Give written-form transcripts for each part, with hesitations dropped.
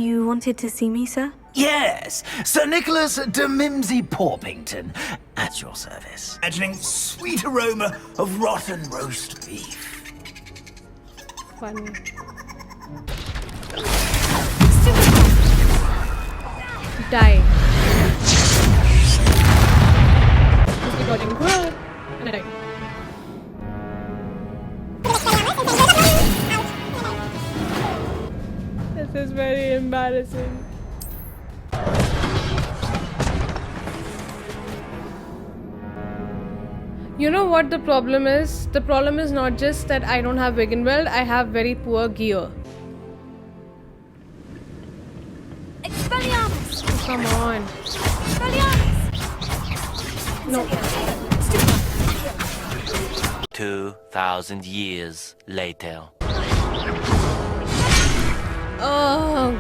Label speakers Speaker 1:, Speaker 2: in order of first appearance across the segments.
Speaker 1: You wanted to see me, sir?
Speaker 2: Yes, Sir Nicholas de Mimsy Porpington, at your service. Imagining sweet aroma of rotten roast beef.
Speaker 3: Funny. Die. This recording grow, and I died. This is very embarrassing. You know what the problem is? The problem is not just that I don't have Wiggenweld, I have very poor gear.
Speaker 1: Expelliarmus!
Speaker 3: Oh, come on.
Speaker 1: Expelliarmus!
Speaker 3: No.
Speaker 4: 2,000 years later.
Speaker 3: Oh.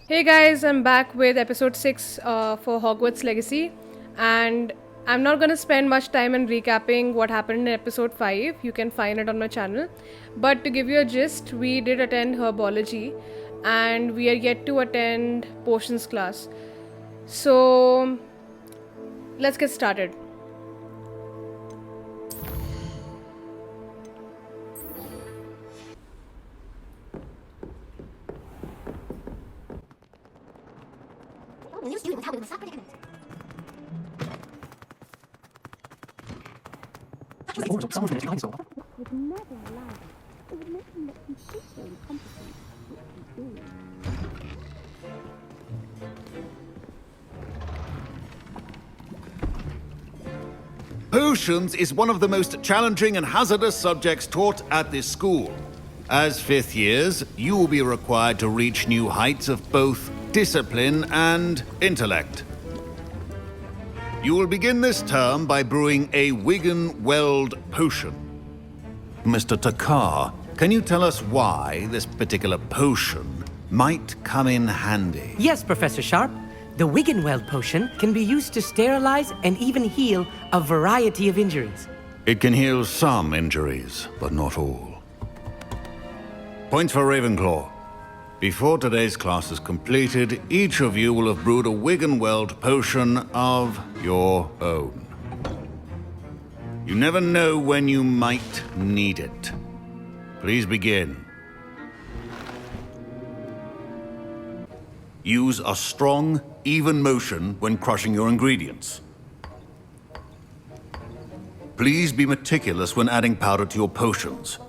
Speaker 3: Hey guys, I'm back with episode 6 for Hogwarts Legacy, and I'm not gonna spend much time in recapping what happened in episode 5. You can find it on my channel. But to give you a gist, we did attend herbology and we are yet to attend potions class. So let's get started.
Speaker 5: Potions is one of the most challenging and hazardous subjects taught at this school. As fifth years, you will be required to reach new heights of both discipline and intellect. You will begin this term by brewing a Wiggenweld potion. Mr. Takar, can you tell us why this particular potion might come in handy?
Speaker 6: Yes, Professor Sharp. The Wiggenweld potion can be used to sterilize and even heal a variety of injuries.
Speaker 5: It can heal some injuries, but not all. Points for Ravenclaw. Before today's class is completed, each of you will have brewed a Wiggenweld potion of your own. You never know when you might need it. Please begin. Use a strong, even motion when crushing your ingredients. Please be meticulous when adding powder to your potions.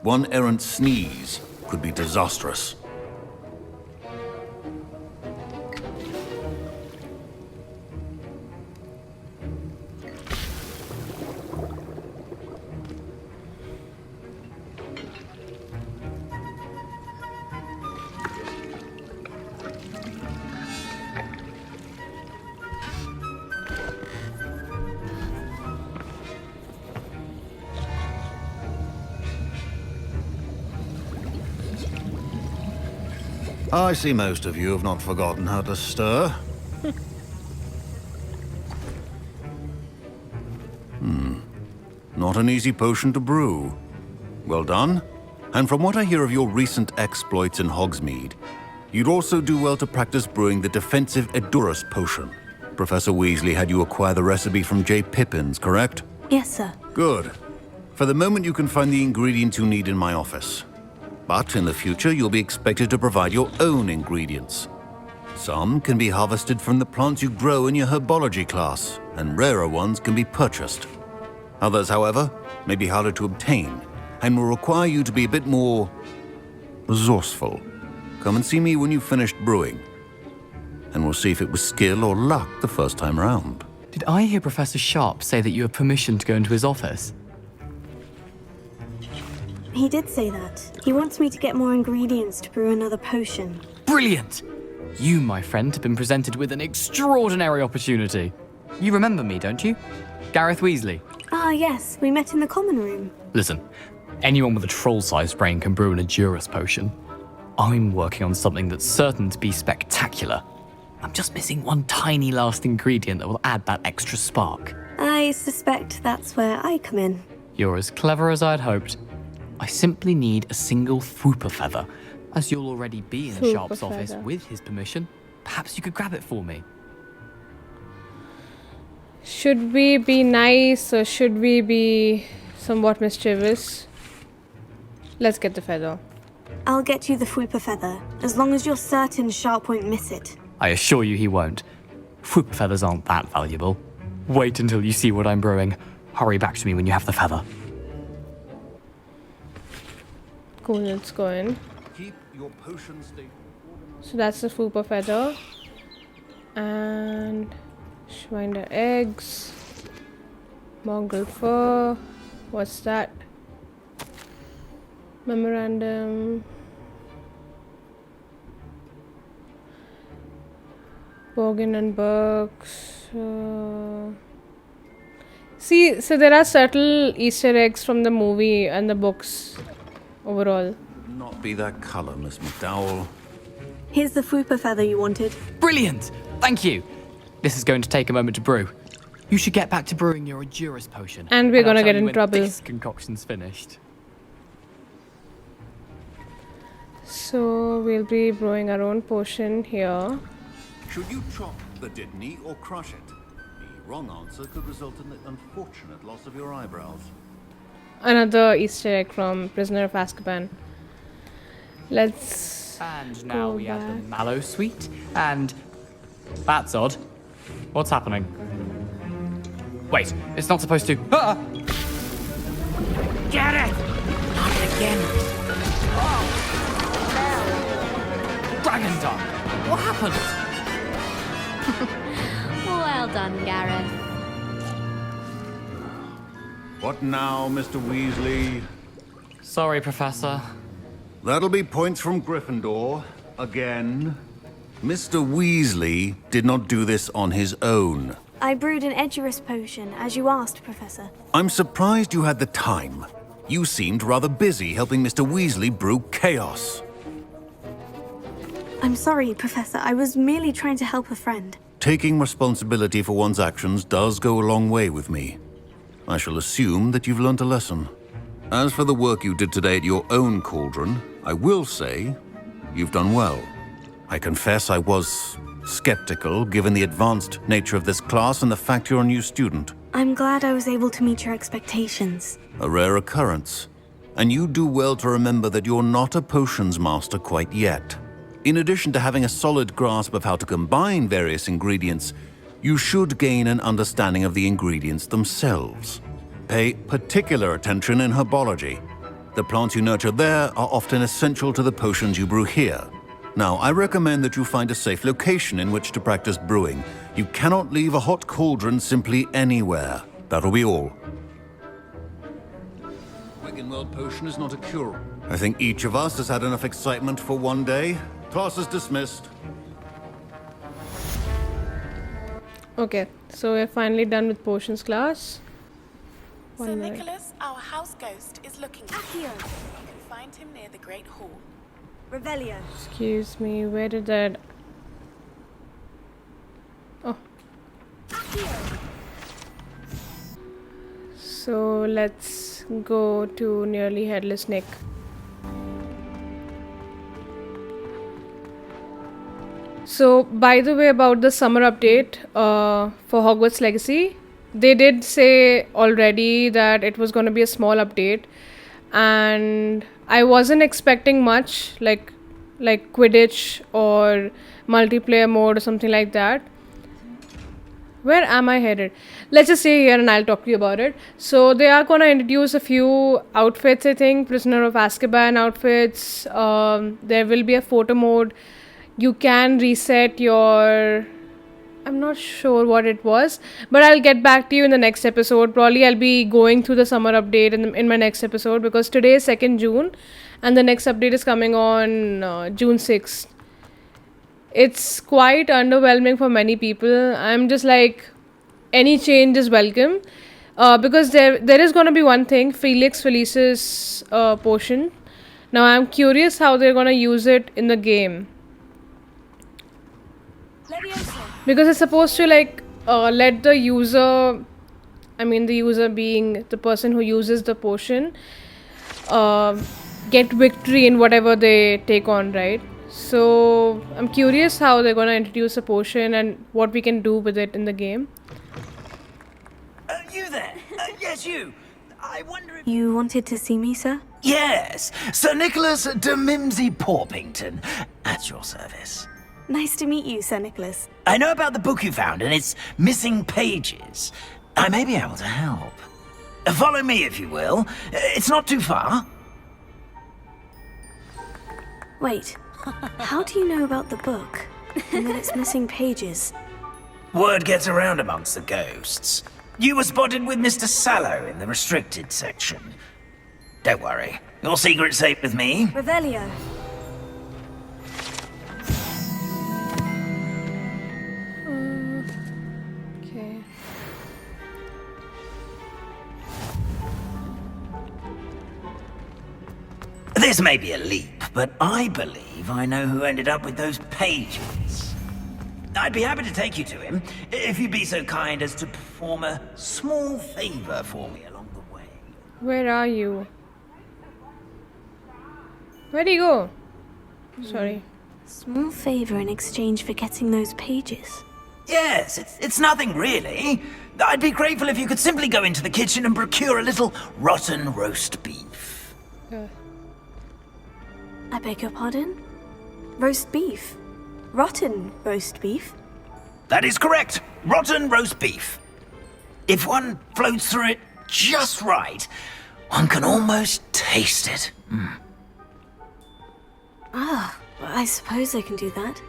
Speaker 5: One errant sneeze could be disastrous. I see most of you have not forgotten how to stir. Not an easy potion to brew. Well done. And from what I hear of your recent exploits in Hogsmeade, you'd also do well to practice brewing the defensive Edurus potion. Professor Weasley had you acquire the recipe from J. Pippins, correct?
Speaker 1: Yes, sir.
Speaker 5: Good. For the moment, you can find the ingredients you need in my office. But in the future, you'll be expected to provide your own ingredients. Some can be harvested from the plants you grow in your herbology class, and rarer ones can be purchased. Others, however, may be harder to obtain, and will require you to be a bit more resourceful. Come and see me when you've finished brewing, and we'll see if it was skill or luck the first time round.
Speaker 7: Did I hear Professor Sharp say that you have permission to go into his office?
Speaker 1: He did say that. He wants me to get more ingredients to brew another potion.
Speaker 7: Brilliant! You, my friend, have been presented with an extraordinary opportunity. You remember me, don't you? Gareth Weasley.
Speaker 1: Ah, yes. We met in the common room.
Speaker 7: Listen, anyone with a troll-sized brain can brew an Edurus potion. I'm working on something that's certain to be spectacular. I'm just missing one tiny last ingredient that will add that extra spark.
Speaker 1: I suspect that's where I come in.
Speaker 7: You're as clever as I'd hoped. I simply need a single Fwooper feather. As you'll already be in
Speaker 3: Fwooper
Speaker 7: Sharp's office
Speaker 3: feather.
Speaker 7: with his permission, perhaps you could grab it for me.
Speaker 3: Should we be nice or should we be somewhat mischievous? Let's get the feather.
Speaker 1: I'll get you the Fwooper feather, as long as you're certain Sharp won't miss it.
Speaker 7: I assure you he won't. Fwooper feathers aren't that valuable. Wait until you see what I'm brewing. Hurry back to me when you have the feather.
Speaker 3: Cool, let's go in.
Speaker 5: Keep your potion stable.
Speaker 3: So that's the Fwooper feather. And Schwinder eggs. Mongrel fur. What's that? Memorandum. Bogan and Burks. See, so there are subtle Easter eggs from the movie and the books overall.
Speaker 5: Not be that color, Miss McDowell.
Speaker 1: Here's the Fwooper feather you wanted.
Speaker 7: Brilliant! Thank you! This is going to take a moment to brew. You should get back to brewing your Edurus potion.
Speaker 3: And we're
Speaker 7: I'll
Speaker 3: gonna
Speaker 7: tell
Speaker 3: get
Speaker 7: you
Speaker 3: in
Speaker 7: when
Speaker 3: trouble.
Speaker 7: This concoction's finished.
Speaker 3: So we'll be brewing our own potion here.
Speaker 5: Should you chop the Didney or crush it? The wrong answer could result in the unfortunate loss of your eyebrows.
Speaker 3: Another Easter egg from Prisoner of Azkaban. Let's
Speaker 7: And now
Speaker 3: go
Speaker 7: we add the
Speaker 3: back.
Speaker 7: mallow sweet, and... That's odd. What's happening? Wait, it's not supposed to... Ah!
Speaker 6: Get it! Not again.
Speaker 7: Dragon Duck! What happened?
Speaker 8: Well done, Gareth.
Speaker 5: What now, Mr. Weasley?
Speaker 7: Sorry, Professor.
Speaker 5: That'll be points from Gryffindor. Again. Mr. Weasley did not do this on his own.
Speaker 1: I brewed an Edurus potion, as you asked, Professor.
Speaker 5: I'm surprised you had the time. You seemed rather busy helping Mr. Weasley brew chaos.
Speaker 1: I'm sorry, Professor. I was merely trying to help a friend.
Speaker 5: Taking responsibility for one's actions does go a long way with me. I shall assume that you've learnt a lesson. As for the work you did today at your own cauldron, I will say you've done well. I confess I was skeptical, given the advanced nature of this class and the fact you're a new student.
Speaker 1: I'm glad I was able to meet your expectations.
Speaker 5: A rare occurrence. And you do well to remember that you're not a potions master quite yet. In addition to having a solid grasp of how to combine various ingredients, you should gain an understanding of the ingredients themselves. Pay particular attention in herbology. The plants you nurture there are often essential to the potions you brew here. Now, I recommend that you find a safe location in which to practice brewing. You cannot leave a hot cauldron simply anywhere. That'll be all. Wiggenweld potion is not a cure. I think each of us has had enough excitement for one day. Class is dismissed.
Speaker 3: Okay, so we're finally done with potions class.
Speaker 9: Sir
Speaker 3: One minute.
Speaker 9: Nicholas, our house ghost, is looking for you. You can find him near the Great Hall.
Speaker 1: Revelio.
Speaker 3: Excuse me, where did that... Oh. So let's go to nearly Headless Nick. So, by the way, about the summer update for Hogwarts Legacy, they did say already that it was going to be a small update, and I wasn't expecting much, like Quidditch or multiplayer mode or something like that. Where am I headed? Let's just stay here and I'll talk to you about it. So they are going to introduce a few outfits, I think. Prisoner of Azkaban outfits. There will be a photo mode. You can reset your... I'm not sure what it was. But I'll get back to you in the next episode. Probably I'll be going through the summer update in my next episode. Because today is 2nd June. And the next update is coming on June 6th. It's quite underwhelming for many people. I'm just like, any change is welcome. Because there is going to be one thing, Felix Felicis potion. Now I'm curious how they're going to use it in the game. Because it's supposed to like let the user I mean the user being the person who uses the potion, get victory in whatever they take on, right? So I'm curious how they're gonna introduce a potion and what we can do with it in the game.
Speaker 2: You there? Yes, you. I wonder if...
Speaker 1: You wanted to see me, sir?
Speaker 2: Yes, Sir Nicholas de Mimsy Porpington, at your service.
Speaker 1: Nice to meet you, Sir Nicholas.
Speaker 2: I know about the book you found and its missing pages. I may be able to help. Follow me, if you will. It's not too far.
Speaker 1: Wait, how do you know about the book? And that it's missing pages?
Speaker 2: Word gets around amongst the ghosts. You were spotted with Mr. Sallow in the restricted section. Don't worry, your secret's safe with me.
Speaker 1: Revelio.
Speaker 3: Okay.
Speaker 2: This may be a leap, but I believe I know who ended up with those pages. I'd be happy to take you to him, if you'd be so kind as to perform a small favor for me along the way.
Speaker 3: Where are you? Where'd he go? Sorry.
Speaker 1: Small favor in exchange for getting those pages.
Speaker 2: Yes, it's nothing really. I'd be grateful if you could simply go into the kitchen and procure a little rotten roast beef.
Speaker 1: I beg your pardon? Roast beef? Rotten roast beef?
Speaker 2: That is correct. Rotten roast beef. If one floats through it just right, one can almost taste it.
Speaker 1: Ah, I suppose I can do that.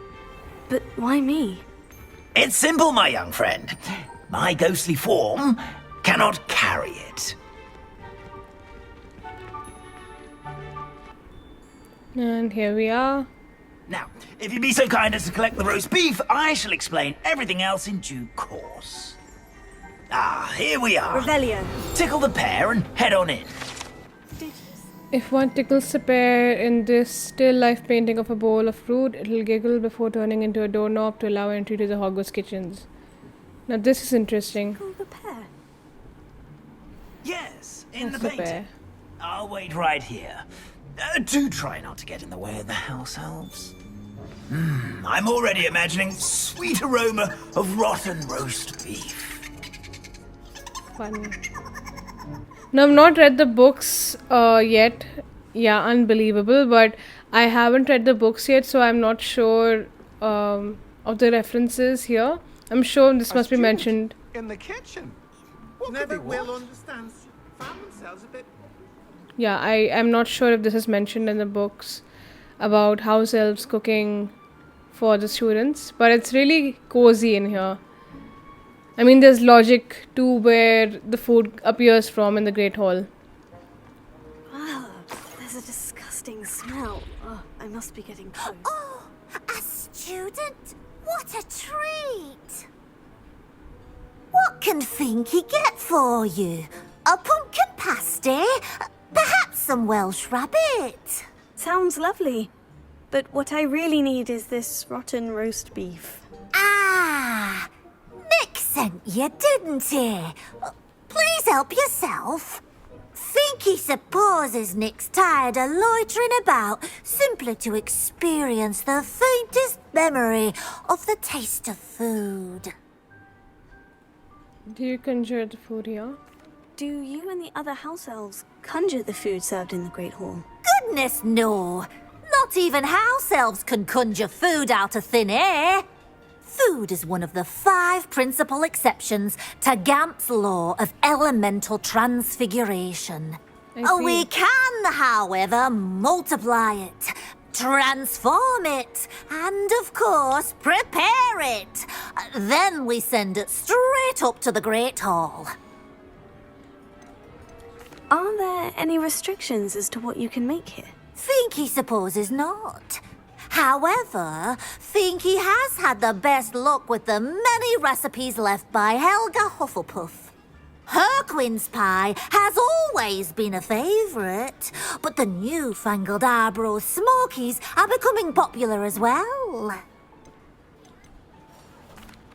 Speaker 1: But why me?
Speaker 2: It's simple, my young friend. My ghostly form cannot carry it.
Speaker 3: And here we are.
Speaker 2: Now, if you'd be so kind as to collect the roast beef, I shall explain everything else in due course. Ah, here we are.
Speaker 1: Revelio.
Speaker 2: Tickle the pear and head on in.
Speaker 3: If one tickles a pear in this still life painting of a bowl of fruit, it'll giggle before turning into a doorknob to allow entry to the Hogwarts kitchens. Now this is interesting.
Speaker 1: Tickle the pear.
Speaker 2: Yes, in
Speaker 3: That's
Speaker 2: the
Speaker 3: the
Speaker 2: painting.
Speaker 3: pear.
Speaker 2: I'll wait right here. Do try not to get in the way of the house elves. I'm already imagining sweet aroma of rotten roast beef.
Speaker 3: Fun. Now I've not read the books yet. Yeah, unbelievable. But I haven't read the books yet, so I'm not sure of the references here. I'm sure this must be mentioned.
Speaker 10: In the kitchen. What never will understand. Found themselves a bit.
Speaker 3: Yeah, I am not sure if this is mentioned in the books about house elves cooking for the students, but it's really cozy in here. I mean, there's logic to where the food appears from in the Great Hall.
Speaker 1: Ah, there's a disgusting smell. Oh, I must be getting close.
Speaker 11: Oh, a student? What a treat! What can Finky get for you? A pumpkin pasty? Perhaps some Welsh rabbit?
Speaker 1: Sounds lovely. But what I really need is this rotten roast beef.
Speaker 11: Ah, Nick sent you, didn't he? Please help yourself. Finky supposes Nick's tired of loitering about simply to experience the faintest memory of the taste of food.
Speaker 3: Do you conjure the food here?
Speaker 1: Do you and the other house elves conjure the food served in the Great Hall?
Speaker 11: Goodness no! Not even house elves can conjure food out of thin air. Food is one of the 5 principal exceptions to Gamp's law of elemental transfiguration. We can, however, multiply it, transform it, and of course, prepare it. Then we send it straight up to the Great Hall.
Speaker 1: Are there any restrictions as to what you can make here?
Speaker 11: Finky supposes not. However, Finky has had the best luck with the many recipes left by Helga Hufflepuff. Her quince pie has always been a favourite, but the newfangled Arbroath Smokies are becoming popular as well.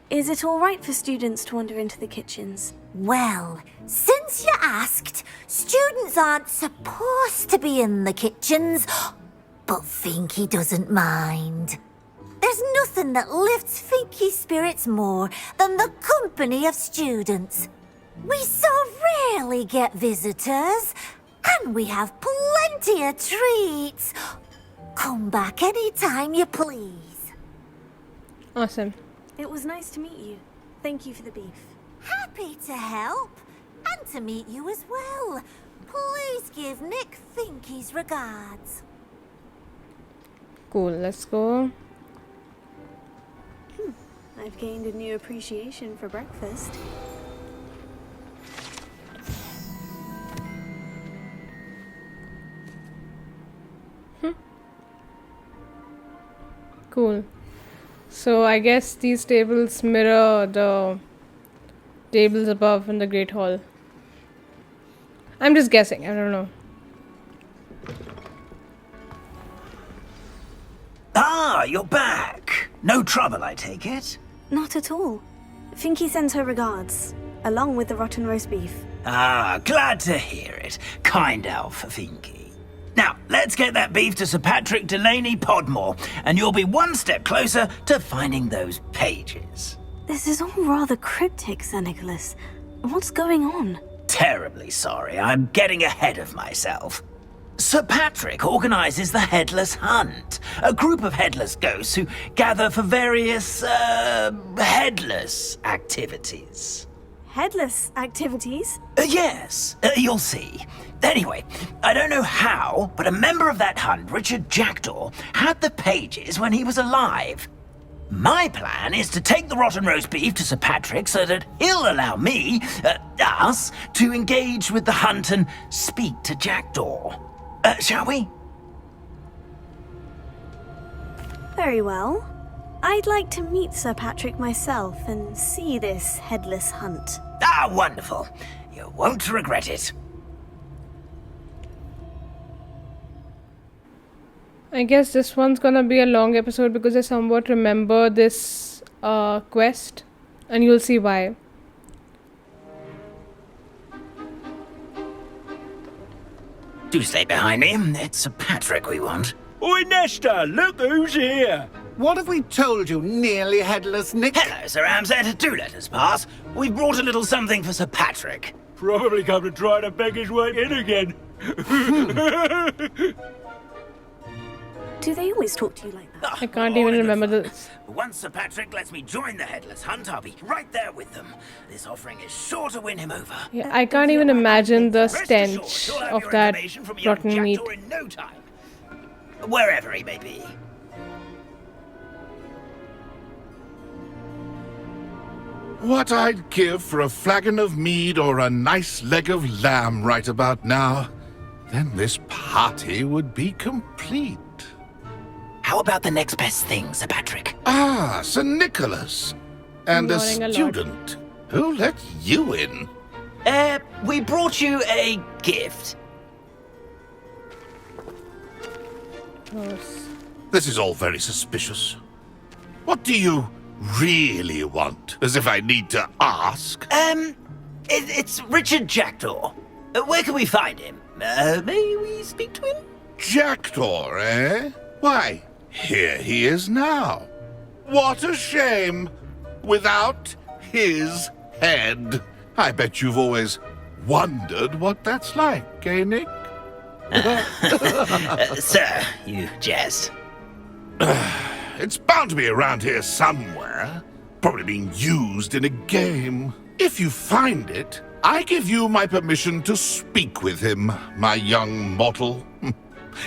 Speaker 1: Is it all right for students to wander into the kitchens?
Speaker 11: Well, since you asked, students aren't supposed to be in the kitchens, but Finky doesn't mind. There's nothing that lifts Finky's spirits more than the company of students. We so rarely get visitors, and we have plenty of treats. Come back anytime you please.
Speaker 3: Awesome.
Speaker 1: It was nice to meet you. Thank you for the beef.
Speaker 11: Happy to help, and to meet you as well. Please give Nick Finky's regards.
Speaker 3: Cool, let's go.
Speaker 1: I've gained a new appreciation for breakfast.
Speaker 3: Cool. So I guess these tables mirror the tables above in the Great Hall. I'm just guessing, I don't know.
Speaker 2: Ah, you're back. No trouble, I take it?
Speaker 1: Not at all. Finky sends her regards, along with the rotten roast beef.
Speaker 2: Ah, glad to hear it. Kind elf, Finky. Now, let's get that beef to Sir Patrick Delaney Podmore, and you'll be one step closer to finding those pages.
Speaker 1: This is all rather cryptic, Sir Nicholas. What's going on?
Speaker 2: Terribly sorry, I'm getting ahead of myself. Sir Patrick organises the Headless Hunt, a group of headless ghosts who gather for various, headless activities.
Speaker 1: Headless activities?
Speaker 2: Yes, you'll see. Anyway, I don't know how, but a member of that hunt, Richard Jackdaw, had the pages when he was alive. My plan is to take the rotten roast beef to Sir Patrick so that he'll allow me, us, to engage with the hunt and speak to Jackdaw. Shall we?
Speaker 1: Very well. I'd like to meet Sir Patrick myself and see this Headless Hunt.
Speaker 2: Ah, wonderful. You won't regret it.
Speaker 3: I guess this one's gonna be a long episode because I somewhat remember this quest, and you'll see why.
Speaker 2: Do stay behind me. It's Sir Patrick we want.
Speaker 10: Oi, Nesta, look who's here. What have we told you, nearly headless Nick?
Speaker 2: Hello, Sir Ramsed. Do let us pass. We've brought a little something for Sir Patrick.
Speaker 10: Probably come to try to beg his way in again.
Speaker 1: Do they always talk to you like that?
Speaker 3: I can't even remember this.
Speaker 2: Once Sir Patrick lets me join the Headless Hunt, I'll be right there with them. This offering is sure to win him over.
Speaker 3: Yeah, I can't even imagine the
Speaker 2: Rest
Speaker 3: stench
Speaker 2: assured, you'll have
Speaker 3: of
Speaker 2: your
Speaker 3: that
Speaker 2: information from young
Speaker 3: rotten meat.
Speaker 2: Jackdaw in no time. Wherever he may be.
Speaker 12: What I'd give for a flagon of mead or a nice leg of lamb right about now. Then this party would be complete.
Speaker 2: How about the next best thing, Sir Patrick?
Speaker 12: Ah, Sir Nicholas. And a
Speaker 3: Yawning a lot.
Speaker 12: student. Who let you in?
Speaker 2: We brought you a gift.
Speaker 3: Gross.
Speaker 12: This is all very suspicious. What do you really want? As if I need to ask.
Speaker 2: It's Richard Jackdaw. Where can we find him? May we speak to him?
Speaker 12: Jackdaw, eh? Why, here he is now. What a shame. Without his head. I bet you've always wondered what that's like, eh, Nick?
Speaker 2: Sir, you jest.
Speaker 12: It's bound to be around here somewhere. Probably being used in a game. If you find it, I give you my permission to speak with him, my young mortal.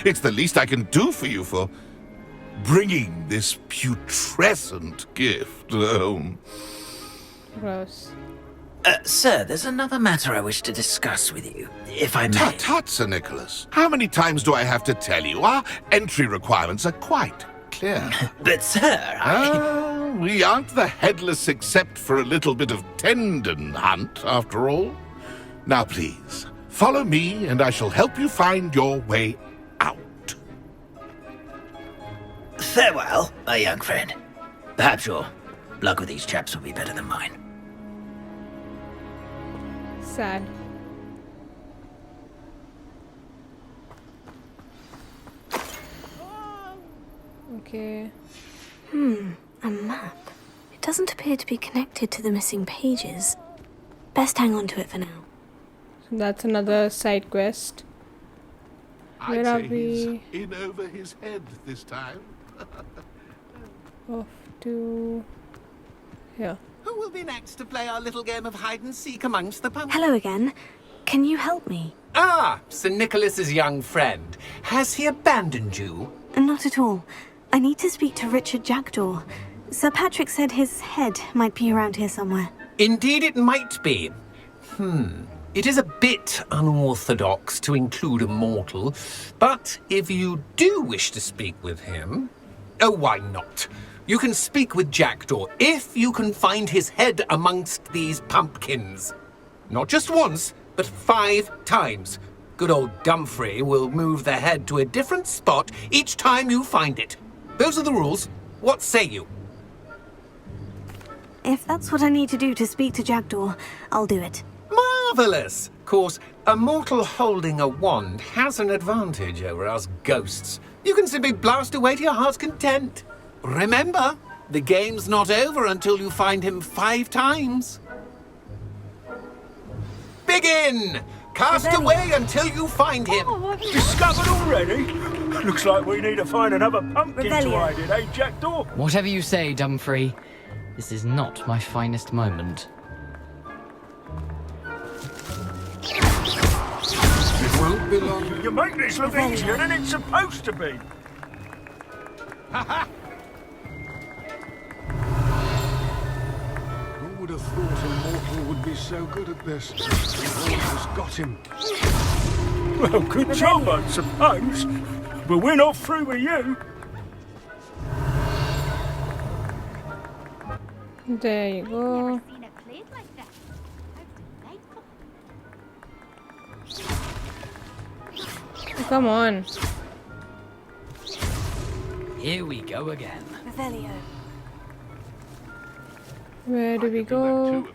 Speaker 12: It's the least I can do for you for bringing this putrescent gift home.
Speaker 3: Gross.
Speaker 2: Sir, there's another matter I wish to discuss with you, if I may.
Speaker 12: Tut, tut, Sir Nicholas. How many times do I have to tell you? Our entry requirements are quite clear.
Speaker 2: But, sir,
Speaker 12: we aren't the headless except for a little bit of tendon hunt, after all. Now, please, follow me, and I shall help you find your way out.
Speaker 2: Farewell, my young friend. Perhaps you're luck with these chaps will be better than mine.
Speaker 3: Sad. Okay.
Speaker 1: A map. It doesn't appear to be connected to the missing pages. Best hang on to it for now.
Speaker 3: So that's another side quest. Where are we?
Speaker 12: He's in over his head this time.
Speaker 3: Off to here.
Speaker 10: Who will be next to play our little game of hide and seek amongst the pumpkins?
Speaker 1: Hello again. Can you help me?
Speaker 10: Ah, Sir Nicholas's young friend. Has he abandoned you?
Speaker 1: Not at all. I need to speak to Richard Jackdaw. Sir Patrick said his head might be around here somewhere.
Speaker 10: Indeed it might be. It is a bit unorthodox to include a mortal, but if you do wish to speak with him... Oh, why not? You can speak with Jackdaw if you can find his head amongst these pumpkins. Not just once, but 5 times. Good old Dumfrey will move the head to a different spot each time you find it. Those are the rules. What say you?
Speaker 1: If that's what I need to do to speak to Jackdaw, I'll do it.
Speaker 10: Marvellous! Of course, a mortal holding a wand has an advantage over us ghosts. You can simply blast away to your heart's content. Remember, the game's not over until you find him 5 times. Begin! Cast away until you find him.
Speaker 13: Discovered already? Looks like we need to find another pumpkin to hide in, eh, Jackdaw?
Speaker 7: Whatever you say, Dumfrey. This is not my finest moment.
Speaker 10: It won't be long.
Speaker 13: You make this look easier than it's supposed to be.
Speaker 14: Who would have thought a mortal would be so good at this? Has got him.
Speaker 13: Well, good job, I suppose. But we're not through with you.
Speaker 3: There you go. Come on.
Speaker 7: Here we go again.
Speaker 1: Revelio.
Speaker 3: Where do we go?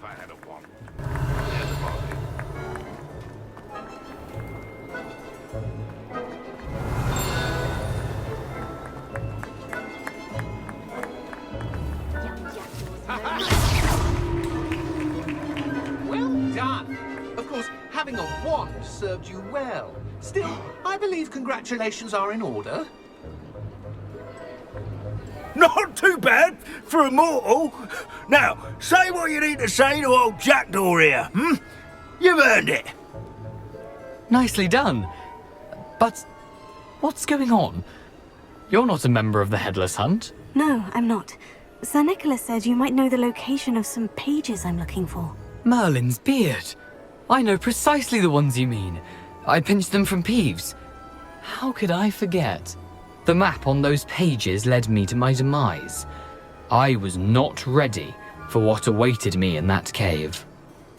Speaker 10: Well done. Of course, having a wand served you well. Still, I believe congratulations are in order.
Speaker 13: Not too bad for a mortal. Now, say what you need to say to old Jackdaw here, You've earned it.
Speaker 7: Nicely done. But what's going on? You're not a member of the Headless Hunt.
Speaker 1: No, I'm not. Sir Nicholas said you might know the location of some pages I'm looking for.
Speaker 7: Merlin's beard. I know precisely the ones you mean. I pinched them from Peeves. How could I forget? The map on those pages led me to my demise. I was not ready for what awaited me in that cave.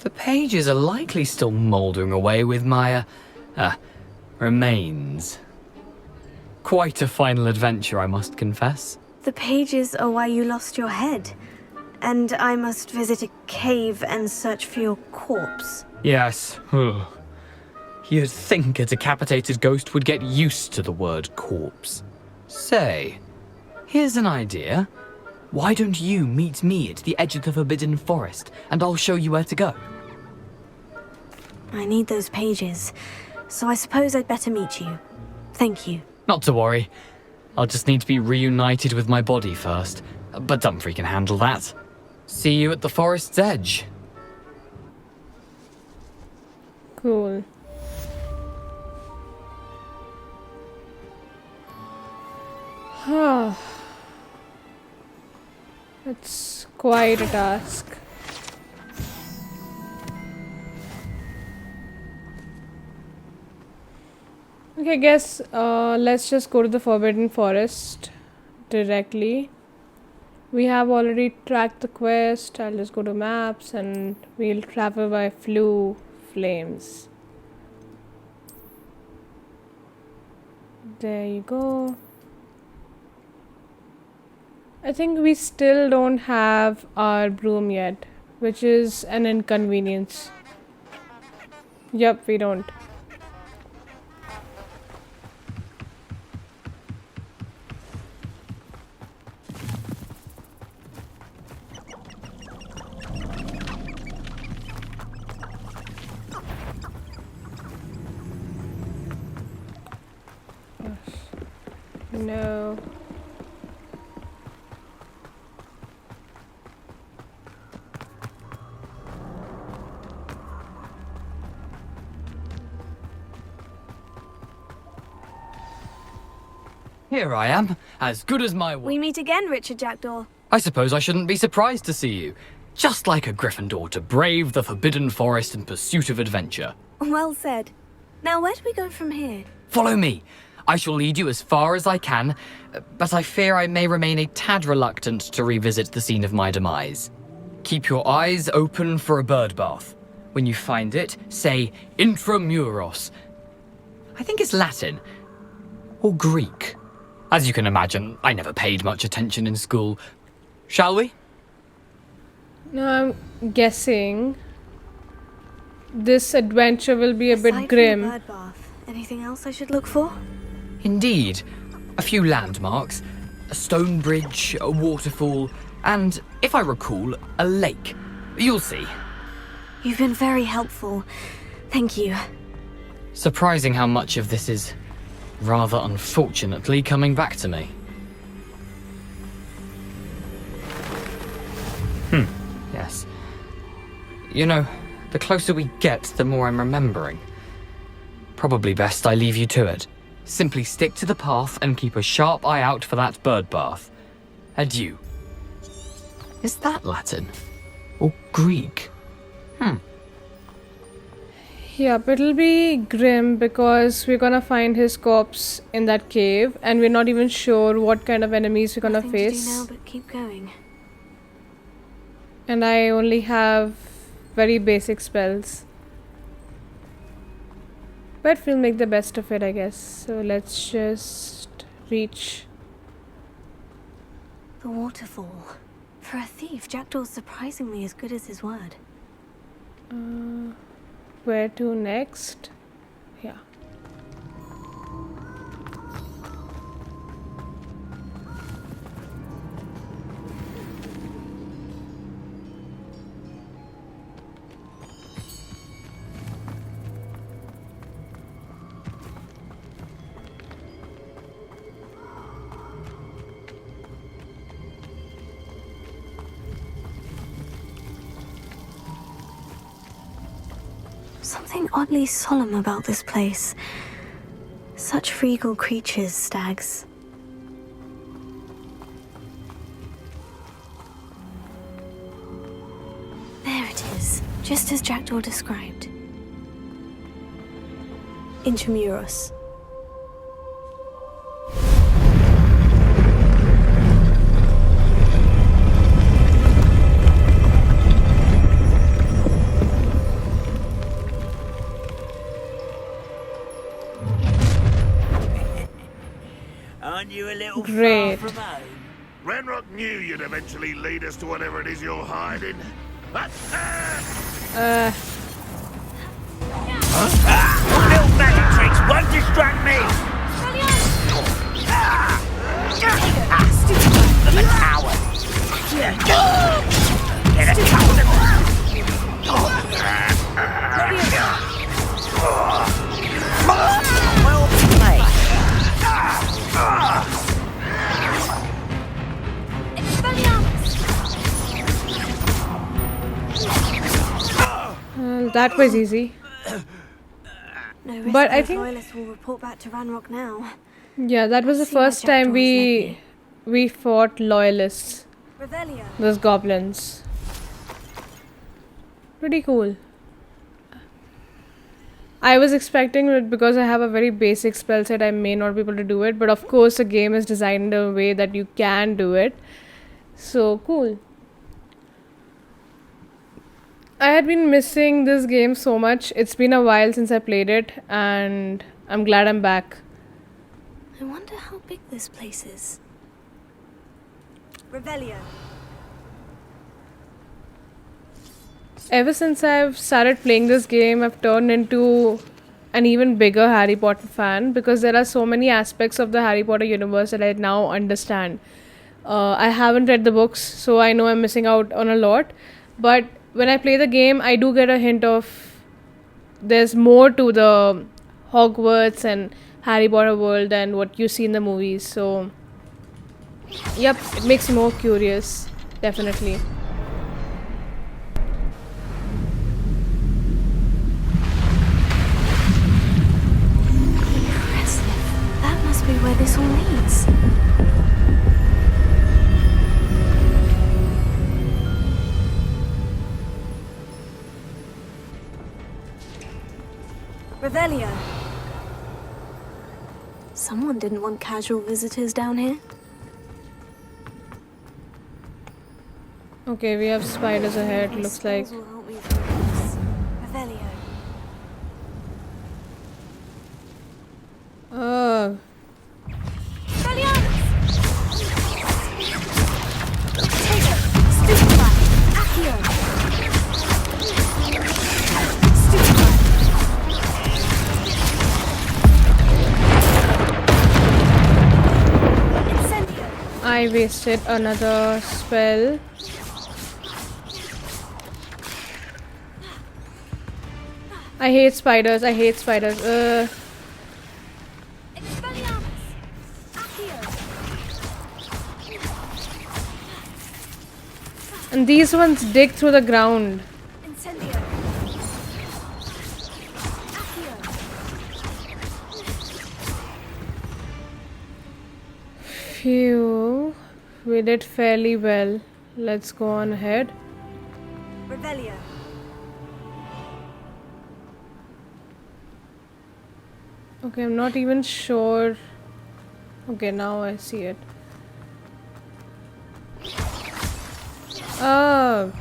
Speaker 7: The pages are likely still mouldering away with my, remains. Quite a final adventure, I must confess.
Speaker 1: The pages are why you lost your head. And I must visit a cave and search for your corpse.
Speaker 7: Yes. You'd think a decapitated ghost would get used to the word corpse. Say, here's an idea. Why don't you meet me at the edge of the Forbidden Forest, and I'll show you where to go?
Speaker 1: I need those pages, so I suppose I'd better meet you. Thank you.
Speaker 7: Not to worry. I'll just need to be reunited with my body first, but Dumfrey can handle that. See you at the forest's edge.
Speaker 3: Cool. It's quite a task. Okay, I guess let's just go to the Forbidden Forest directly. We have already tracked the quest. I'll just go to maps and we'll travel by Flue Flames. There you go. I think we still don't have our broom yet, which is an inconvenience. Yep, we don't. No.
Speaker 7: Here I am, as good as my word.
Speaker 1: We meet again, Richard Jackdaw.
Speaker 7: I suppose I shouldn't be surprised to see you. Just like a Gryffindor to brave the Forbidden Forest in pursuit of adventure.
Speaker 1: Well said. Now, where do we go from here?
Speaker 7: Follow me. I shall lead you as far as I can, but I fear I may remain a tad reluctant to revisit the scene of my demise. Keep your eyes open for a bird bath. When you find it, say intramuros. I think it's Latin. Or Greek. As you can imagine, I never paid much attention in school. Shall we?
Speaker 3: No, I'm guessing this adventure will be a bit grim.
Speaker 1: Aside from the bird bath, anything else I should look for?
Speaker 7: Indeed. A few landmarks, a stone bridge, a waterfall, and, if I recall, a lake. You'll see.
Speaker 1: You've been very helpful. Thank you.
Speaker 7: Surprising how much of this is, rather unfortunately, coming back to me. Yes. You know, the closer we get, the more I'm remembering. Probably best I leave you to it. Simply stick to the path and keep a sharp eye out for that bird bath. Adieu. Is that Latin? Or Greek?
Speaker 3: Yep, it'll be grim because we're gonna find his corpse in that cave and we're not even sure what kind of enemies we're gonna
Speaker 1: Nothing
Speaker 3: face.
Speaker 1: to do now but keep going.
Speaker 3: And I only have very basic spells. But we'll make the best of it, I guess. So let's just reach.
Speaker 1: The waterfall. For a thief, Jackdaw's surprisingly as good as his word.
Speaker 3: Where to next? Yeah.
Speaker 1: Something oddly solemn about this place. Such regal creatures, stags. There it is, just as Jackdaw described. Intramuros.
Speaker 2: Aren't you a little
Speaker 3: Great.
Speaker 2: far from home?
Speaker 12: Renrock knew you'd eventually lead us to whatever it is you're hiding.
Speaker 2: Little magic tricks won't distract me! I'm a coward! Get a coward! Well played!
Speaker 3: That was easy.
Speaker 1: No risk
Speaker 3: But I
Speaker 1: those
Speaker 3: think-
Speaker 1: loyalists will report back to Ranrock now.
Speaker 3: Yeah, that was the
Speaker 1: See where
Speaker 3: first time
Speaker 1: Jackdaw has led
Speaker 3: we fought loyalists.
Speaker 1: Revelio.
Speaker 3: Those goblins. Pretty cool. I was expecting it because I have a very basic spell set, I may not be able to do it, but of course the game is designed in a way that you can do it. So cool. I had been missing this game so much. It's been a while since I played it and I'm glad I'm back.
Speaker 1: I wonder how big this place is. Revelio.
Speaker 3: Ever since I've started playing this game, I've turned into an even bigger Harry Potter fan because there are so many aspects of the Harry Potter universe that I now understand. I haven't read the books, so I know I'm missing out on a lot. But when I play the game, I do get a hint of there's more to the Hogwarts and Harry Potter world than what you see in the movies. So, yep, it makes me more curious, definitely.
Speaker 1: That must be where this all leads. Revelio. Someone didn't want casual visitors down here.
Speaker 3: Okay, we have spiders ahead, looks like.
Speaker 1: Revelio.
Speaker 3: Oh. I wasted another spell. I hate spiders, I hate spiders. And these ones dig through the ground. Phew, we did fairly well. Let's go on ahead.
Speaker 1: Revelio.
Speaker 3: Okay, I'm not even sure. Okay, now I see it. Oh.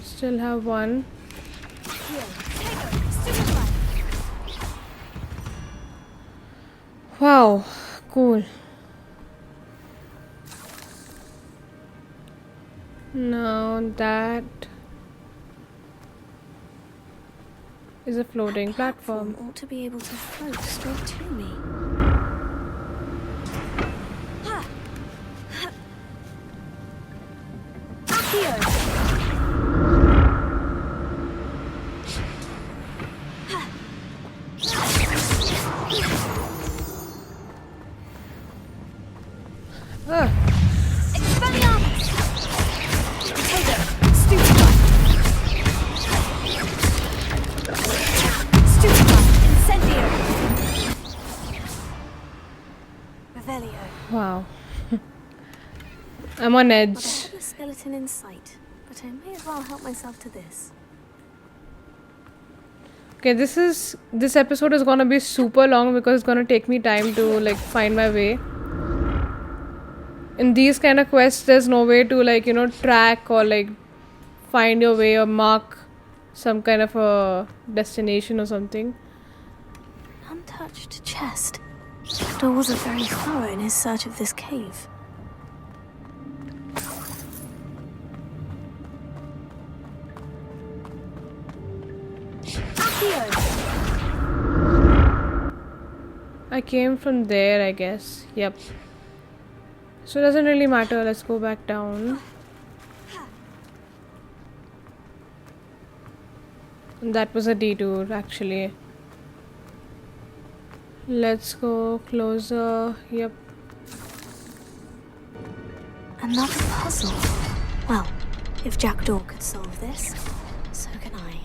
Speaker 3: Still have one. Wow, cool. Now that is a floating platform.
Speaker 1: Ought to be able to float straight to me.
Speaker 3: Wow. I'm on edge.
Speaker 1: I have a skeleton in sight, but I may as well help myself to this.
Speaker 3: Okay, this episode is gonna be super long because it's gonna take me time to like find my way. In these kind of quests, there's no way to like, you know, track or like find your way or mark some kind of a destination or something.
Speaker 1: Untouched chest. Jackdaw wasn't very thorough in his search of this cave.
Speaker 3: I came from there, I guess. Yep. So it doesn't really matter. Let's go back down. That was a detour, actually. Let's go closer. Yep.
Speaker 1: Another puzzle. Well, if Jackdaw could solve this, so can I.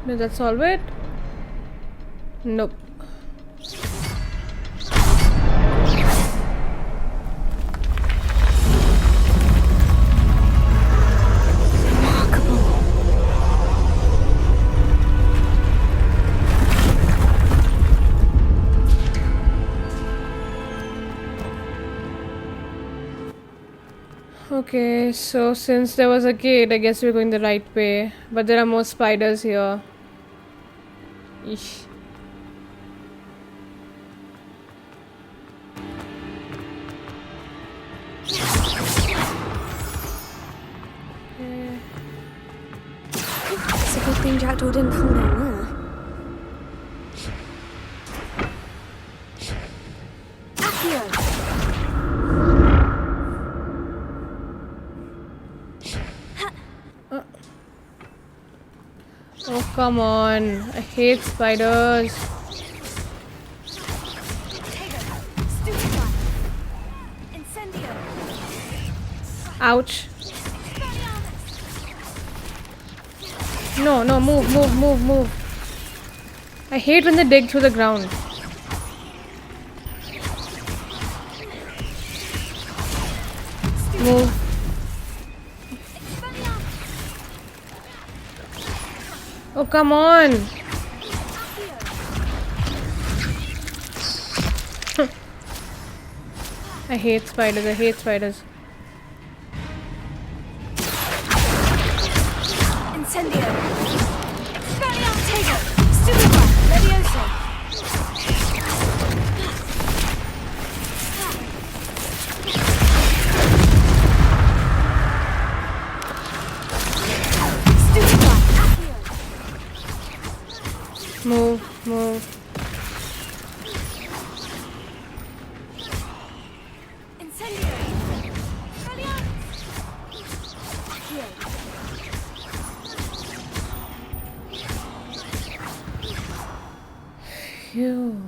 Speaker 3: Did that solve it? Nope. Okay, so since there was a gate, I guess we're going the right way. But there are more spiders here. Eesh.
Speaker 1: It's a good thing Jackdaw didn't fall down there.
Speaker 3: Oh, come on. I hate spiders. Ouch. No, no, move. I hate when they dig through the ground. Move. Oh, come on. I hate spiders.
Speaker 1: Incendio. Expelliarmus. Stupefy. Levioso.
Speaker 3: Move. Phew.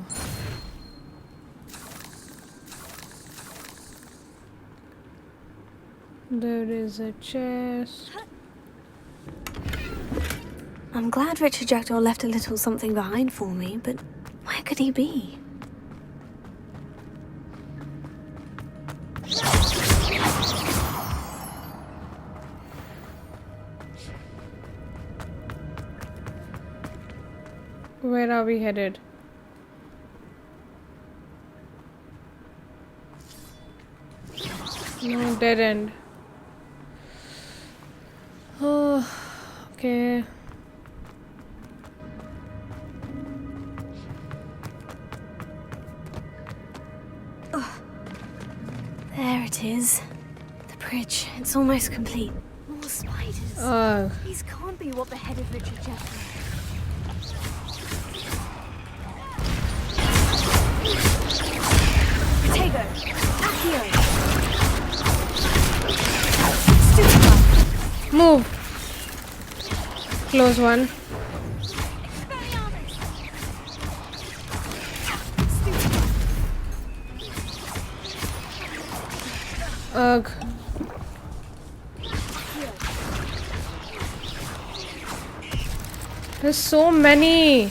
Speaker 3: There is a chest.
Speaker 1: I'm glad Richard Jackdaw left a little something behind for me, but where could he be?
Speaker 3: Where are we headed? No, dead end. Oh, okay.
Speaker 1: There it is. The bridge. It's almost complete. More spiders. These can't be what beheaded Richard Jackdaw. Tego. Accio. Stupefy.
Speaker 3: Move. Close one. Ugh. There's so many.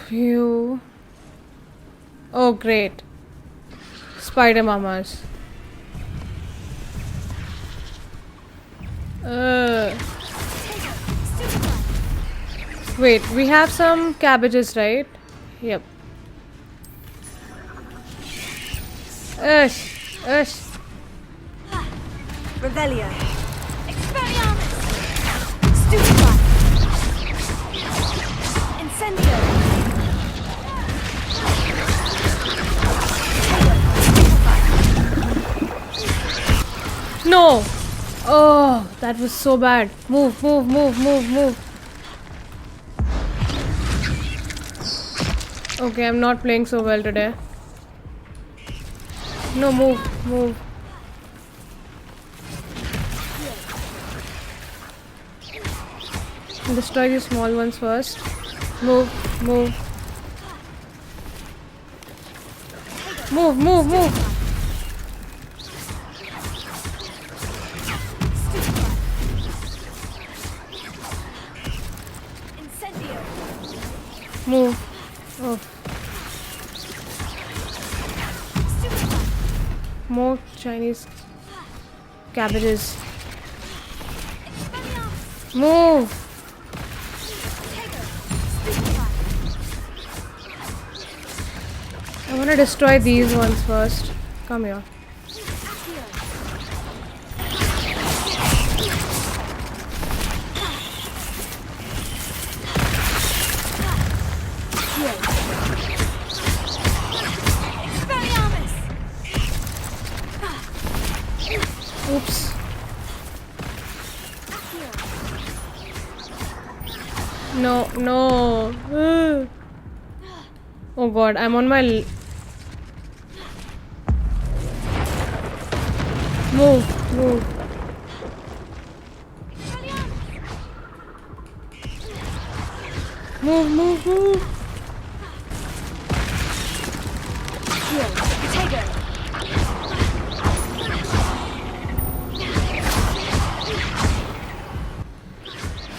Speaker 3: Phew. Oh, great. Spider mamas. Wait, we have some cabbages, right? Yep. Ush.
Speaker 1: Revelio. Expelliarmus. Stupefy. Incendio.
Speaker 3: No! Oh, that was so bad. Move. Okay, I'm not playing so well today. No, move. Destroy the small ones first. Move. Move. Oh. cabbages. Move! I want to destroy these ones first. Come here. Oops. No, no. Oh god, I'm on my... Move, move. Move, move, move.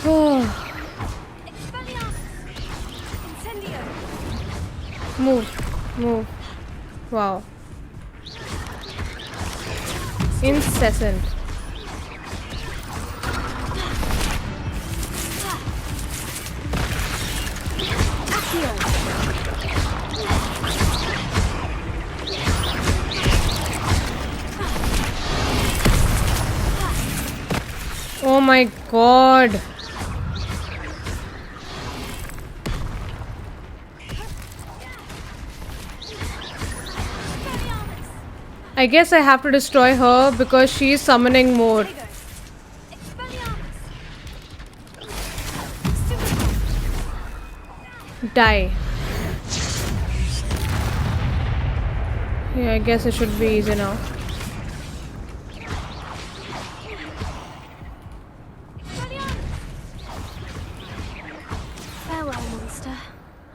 Speaker 3: Oh. Move, move. Wow. Incessant. Oh my god. I guess I have to destroy her because she is summoning more. Die. Yeah, I guess it should be easy now.
Speaker 1: Farewell, monster.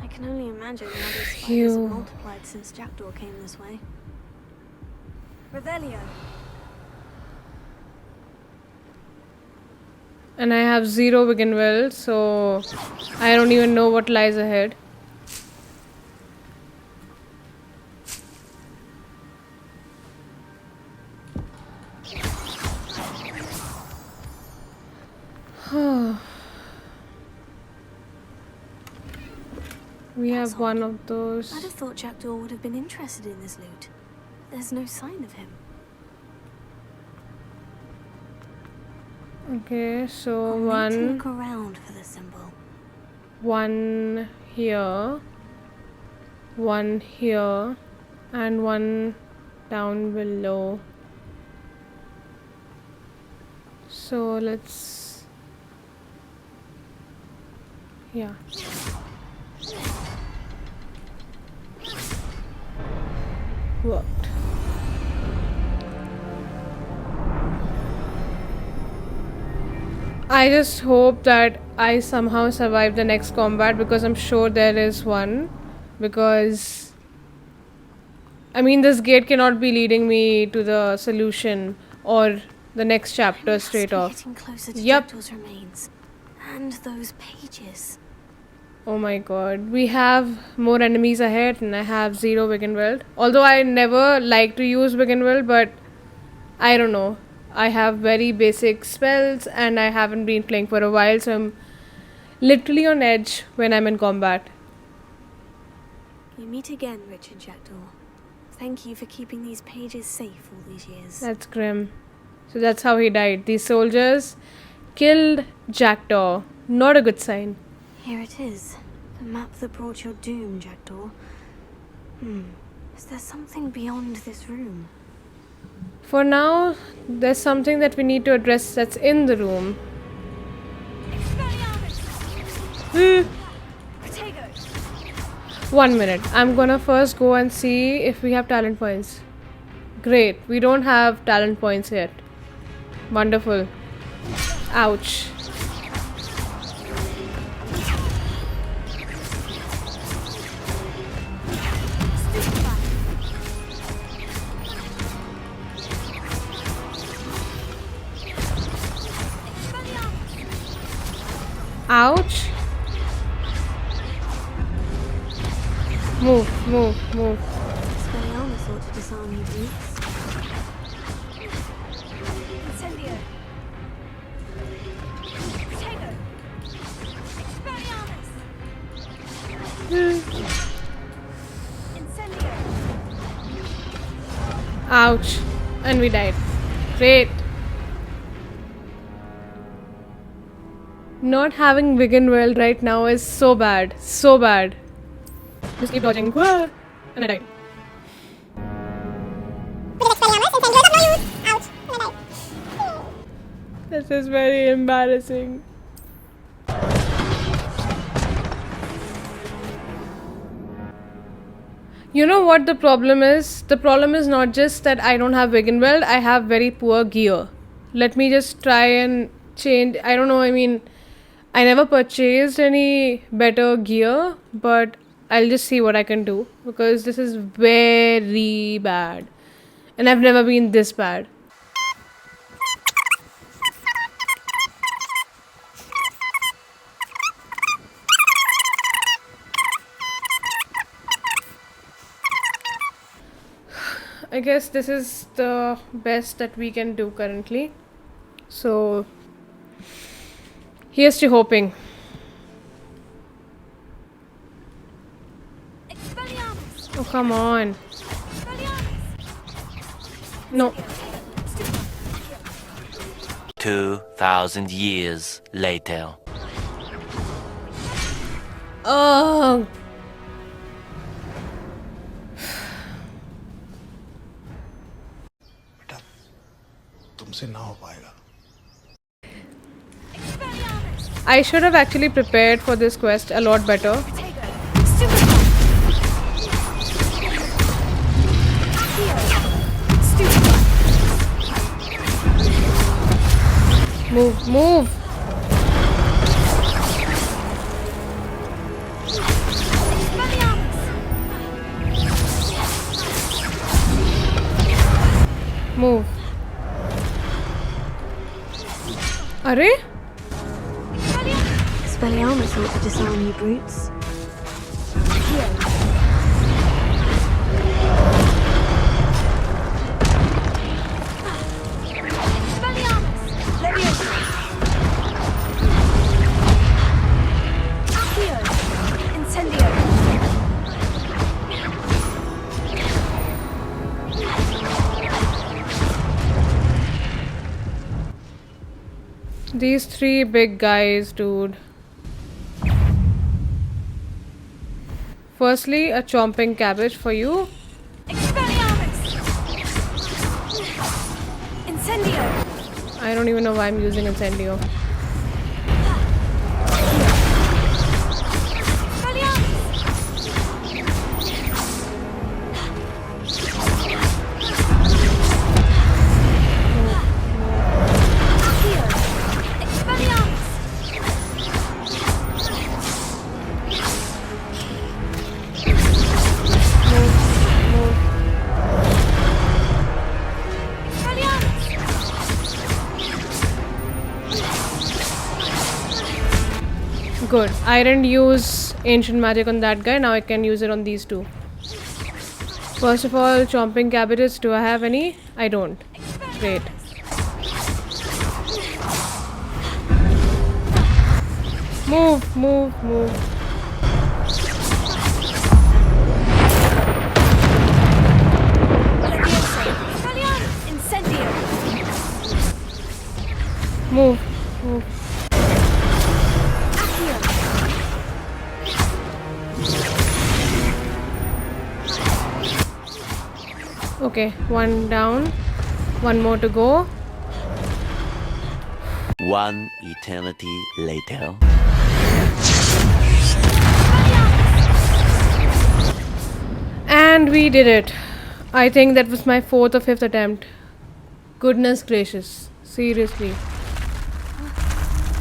Speaker 1: I can only imagine how these spiders have multiplied since Jackdaw came this way. Revelio.
Speaker 3: And I have 0 Wiggenweld, so I don't even know what lies ahead. We have one of those.
Speaker 1: I'd have thought Jackdaw would have been interested in this loot. There's no sign of him.
Speaker 3: Okay, so
Speaker 1: I'll need to look around for the symbol.
Speaker 3: One here, and one down below. So let's... yeah. Worked. I just hope that I somehow survive the next combat, because I'm sure there is one. Because I mean, this gate cannot be leading me to the solution or the next chapter straight off.
Speaker 1: Getting closer to
Speaker 3: Yep.
Speaker 1: Jackdaw's remains. And those pages.
Speaker 3: Oh my god. We have more enemies ahead and I have 0 Wiggenweld. Although I never like to use Wiggenweld, but I don't know. I have very basic spells and I haven't been playing for a while, so I'm literally on edge when I'm in combat.
Speaker 1: We meet again, Richard Jackdaw. Thank you for keeping these pages safe all these years.
Speaker 3: That's grim. So that's how he died. These soldiers killed Jackdaw. Not a good sign.
Speaker 1: Here it is. The map that brought your doom, Jackdaw. Is there something beyond this room?
Speaker 3: For now, there's something that we need to address that's in the room. One minute. I'm gonna first go and see if we have talent points. Great. We don't have talent points yet. Wonderful. Ouch. Ouch. Move, move, move.
Speaker 1: Spelliana thought to disarm you, Boots.
Speaker 3: Ouch. And we died. Great. Not having Wiggenweld right now is so bad. So bad. Just keep dodging. And I died. This is very embarrassing. You know what the problem is? The problem is not just that I don't have Wiggenweld, I have very poor gear. Let me just try and change. I don't know, I mean, I never purchased any better gear, but I'll just see what I can do because this is very bad. And I've never been this bad. I guess this is the best that we can do currently. So, here's to hoping. Oh, come on. No.
Speaker 4: 2,000 years later.
Speaker 3: Oh. I should have actually prepared for this quest a lot better. Move, move. Move. Arey?
Speaker 1: Expelliarmus ought to disarm you brutes.
Speaker 3: These three big guys, dude. Firstly, a chomping cabbage for you.
Speaker 11: Incendio.
Speaker 3: I don't even know why I'm using Incendio. Good. I didn't use ancient magic on that guy. Now I can use it on these two. First of all, chomping cabbages. Do I have any? I don't. Great. Move, move, move. Move, move. Okay, one down. One more to go.
Speaker 4: One eternity later.
Speaker 3: And we did it. I think that was my 4th or 5th attempt. Goodness gracious. Seriously.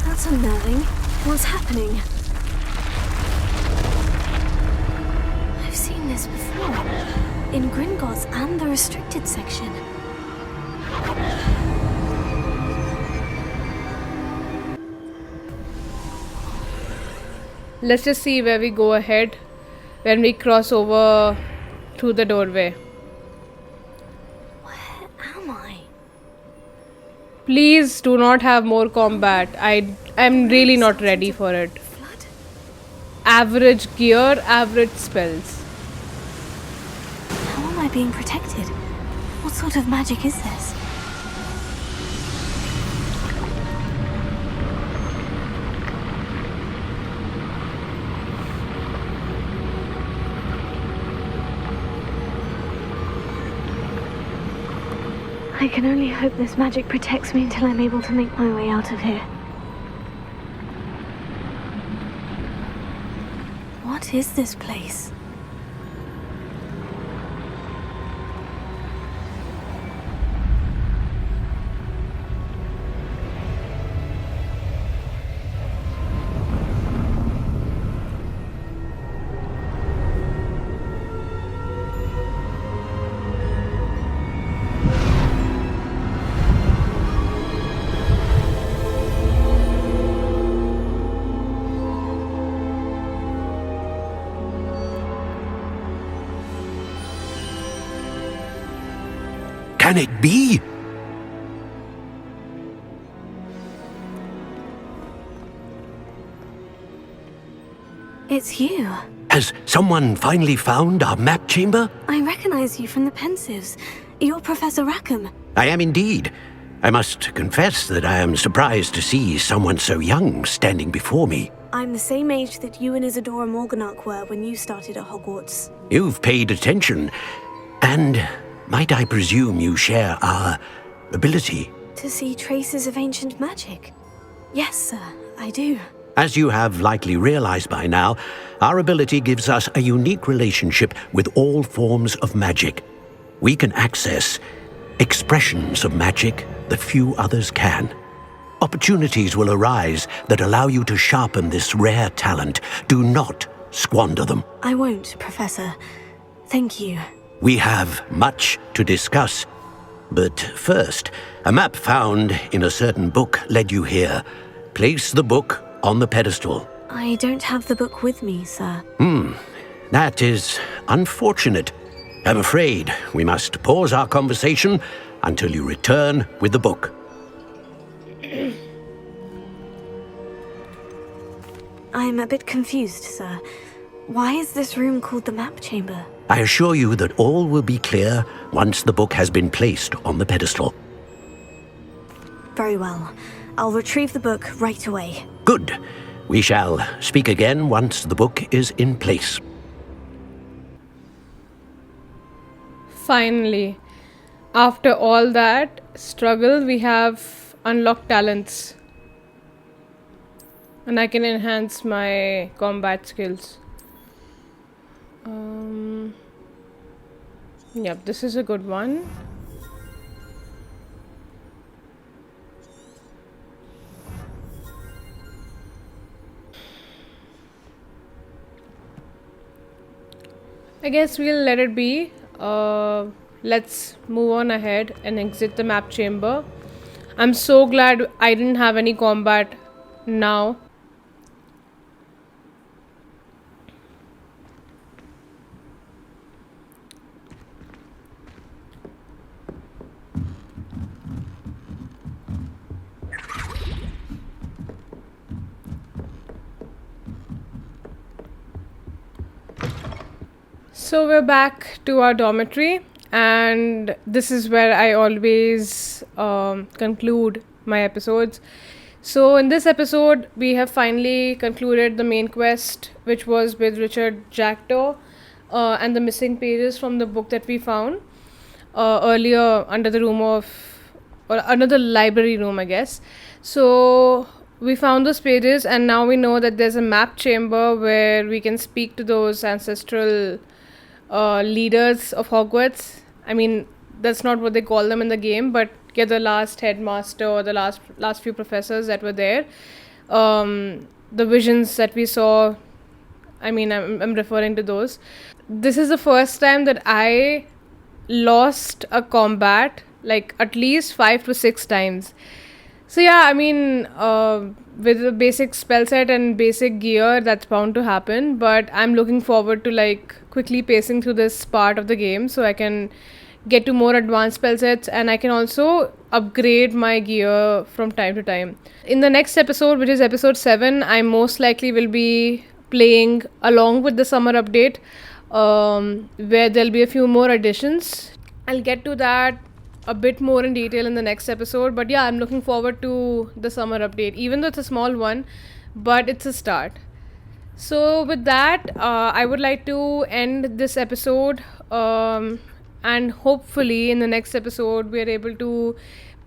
Speaker 1: That's unnerving. What's happening? I've seen this before. In Gringotts and the restricted section.
Speaker 3: Let's just see where we go ahead when we cross over through the doorway.
Speaker 1: Where am I?
Speaker 3: Please do not have more combat. I'm really not ready for it. Average gear, average spells.
Speaker 1: How am I being protected? What sort of magic is this? I can only hope this magic protects me until I'm able to make my way out of here. What is this place?
Speaker 15: Can it be?
Speaker 1: It's you.
Speaker 15: Has someone finally found our map chamber?
Speaker 1: I recognize you from the Pensieves. You're Professor Rackham.
Speaker 15: I am indeed. I must confess that I am surprised to see someone so young standing before me.
Speaker 1: I'm the same age that you and Isadora Morganach were when you started at Hogwarts.
Speaker 15: You've paid attention, and might I presume you share our ability?
Speaker 1: To see traces of ancient magic? Yes, sir, I do.
Speaker 15: As you have likely realized by now, our ability gives us a unique relationship with all forms of magic. We can access expressions of magic that few others can. Opportunities will arise that allow you to sharpen this rare talent. Do not squander them.
Speaker 1: I won't, Professor. Thank you.
Speaker 15: We have much to discuss. But first, a map found in a certain book led you here. Place the book on the pedestal.
Speaker 1: I don't have the book with me, sir.
Speaker 15: That is unfortunate. I'm afraid we must pause our conversation until you return with the book.
Speaker 1: I'm a bit confused, sir. Why is this room called the map chamber?
Speaker 15: I assure you that all will be clear once the book has been placed on the pedestal.
Speaker 1: Very well. I'll retrieve the book right away.
Speaker 15: Good. We shall speak again once the book is in place.
Speaker 3: Finally, after all that struggle, we have unlocked talents. And I can enhance my combat skills. Yep, this is a good one. I guess we'll let it be. Let's move on ahead and exit the map chamber. I'm so glad I didn't have any combat now. So we're back to our dormitory, and this is where I always conclude my episodes. So in this episode, we have finally concluded the main quest, which was with Richard Jackdaw, and the missing pages from the book that we found earlier under the room of, or under the library room, I guess. So we found those pages, and now we know that there's a map chamber where we can speak to those ancestral leaders of Hogwarts. I mean, that's not what they call them in the game, but yeah, the last headmaster or the last few professors that were there. The visions that we saw, I mean, I'm referring to those. This is the first time that I lost a combat, like at least 5 to 6 times. So yeah, I mean, with the basic spell set and basic gear, that's bound to happen. But I'm looking forward to like quickly pacing through this part of the game so I can get to more advanced spell sets, and I can also upgrade my gear from time to time. In the next episode, which is episode 7, I most likely will be playing along with the summer update, where there'll be a few more additions. I'll get to that a bit more in detail in the next episode. But yeah, I'm looking forward to the summer update, even though it's a small one, but it's a start. So with that, I would like to end this episode, and hopefully in the next episode we are able to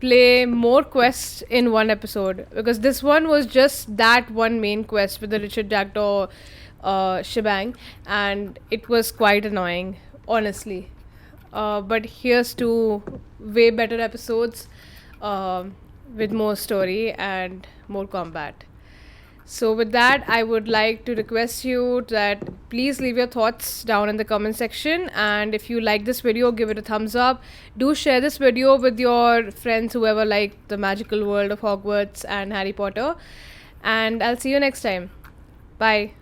Speaker 3: play more quests in one episode, because this one was just that one main quest with the Richard Jackdaw shebang, and it was quite annoying, honestly. But here's to way better episodes with more story and more combat. So with that, I would like to request you that please leave your thoughts down in the comment section, and if you like this video, give it a thumbs up. Do share this video with your friends, whoever like the magical world of Hogwarts and Harry Potter, and I'll see you next time. Bye.